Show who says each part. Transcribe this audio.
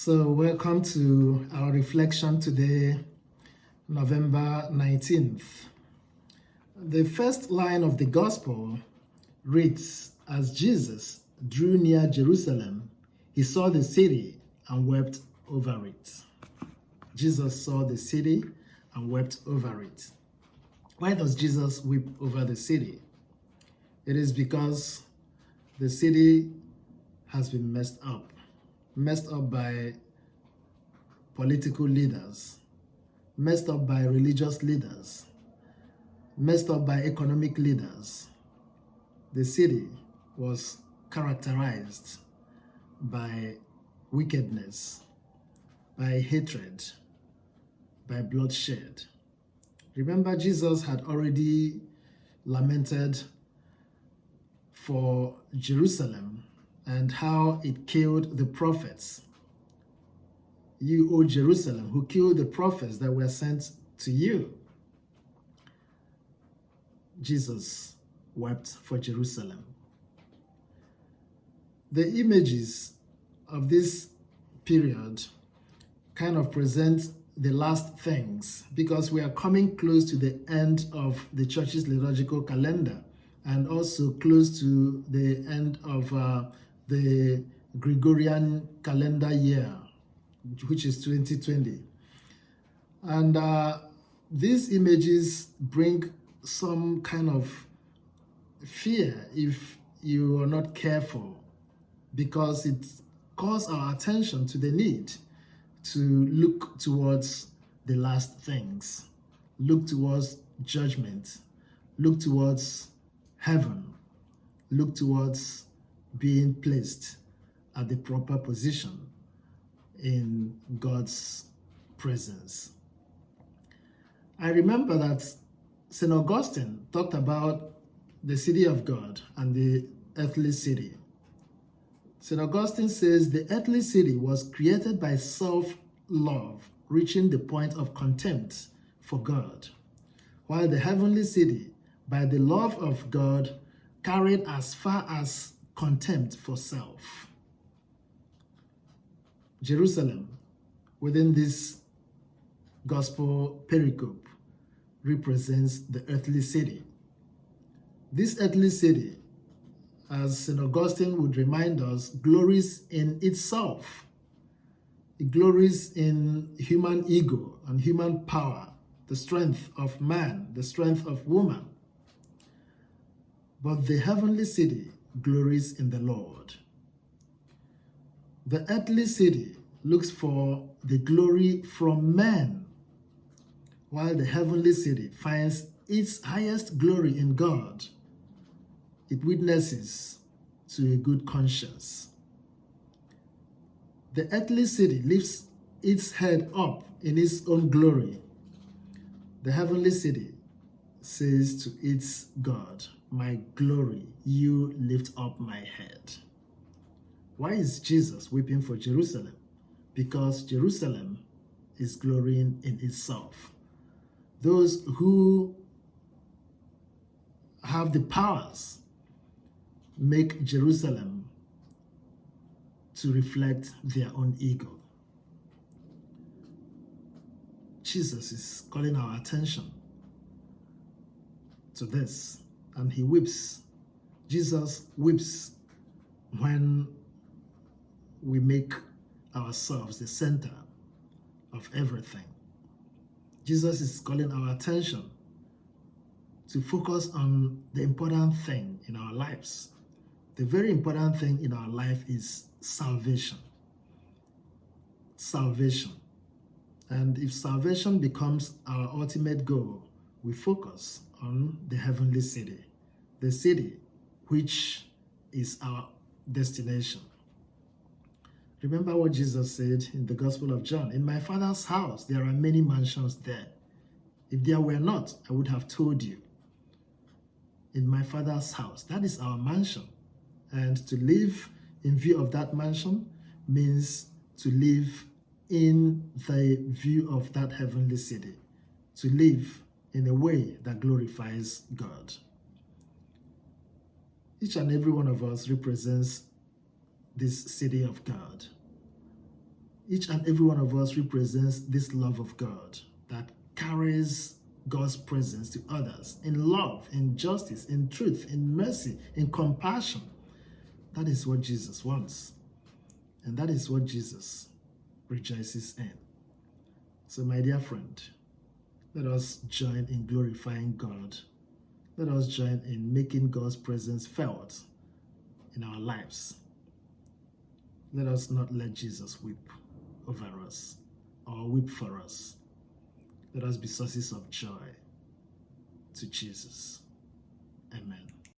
Speaker 1: So, welcome to our reflection today, November 19th. The first line of the Gospel reads, "As Jesus drew near Jerusalem, he saw the city and wept over it." Jesus saw the city and wept over it. Why does Jesus weep over the city? It is because the city has been messed up by political leaders, messed up by religious leaders, messed up by economic leaders. The city was characterized by wickedness, by hatred, by bloodshed. Remember, Jesus had already lamented for Jerusalem and how it killed the prophets. "You, O Jerusalem, who killed the prophets that were sent to you." Jesus wept for Jerusalem. The images of this period kind of present the last things, because we are coming close to the end of the church's liturgical calendar and also close to the end of the Gregorian calendar year, which is 2020. And these images bring some kind of fear if you are not careful, because it calls our attention to the need to look towards the last things, look towards judgment, look towards heaven, look towards being placed at the proper position in God's presence. I remember that St. Augustine talked about the city of God and the earthly city. St. Augustine says the earthly city was created by self-love, reaching the point of contempt for God, while the heavenly city, by the love of God, carried as far as contempt for self. Jerusalem, within this gospel pericope, represents the earthly city. This earthly city, as St. Augustine would remind us, glories in itself. It glories in human ego and human power, the strength of man, the strength of woman. But the heavenly city glories in the Lord. The earthly city looks for the glory from man, while the heavenly city finds its highest glory in God. It witnesses to a good conscience. The earthly city lifts its head up in its own glory. The heavenly city says to its God, "My glory, you lift up my head." Why is Jesus weeping for Jerusalem? Because Jerusalem is glorying in itself. Those who have the powers make Jerusalem to reflect their own ego. Jesus is calling our attention to this, and he weeps. Jesus weeps when we make ourselves the center of everything. Jesus is calling our attention to focus on the important thing in our lives. The very important thing in our life is salvation. Salvation. And if salvation becomes our ultimate goal, we focus on the heavenly city, the city which is our destination. Remember what Jesus said in the Gospel of John, "In my Father's house there are many mansions there. If there were not, I would have told you." In my Father's house, that is our mansion. And to live in view of that mansion means to live in the view of that heavenly city, to live in a way that glorifies God. Each and every one of us represents this city of God. Each and every one of us represents this love of God that carries God's presence to others in love, in justice, in truth, in mercy, in compassion. That is what Jesus wants. And that is what Jesus rejoices in. So, my dear friend, let us join in glorifying God. Let us join in making God's presence felt in our lives. Let us not let Jesus weep over us or weep for us. Let us be sources of joy to Jesus. Amen.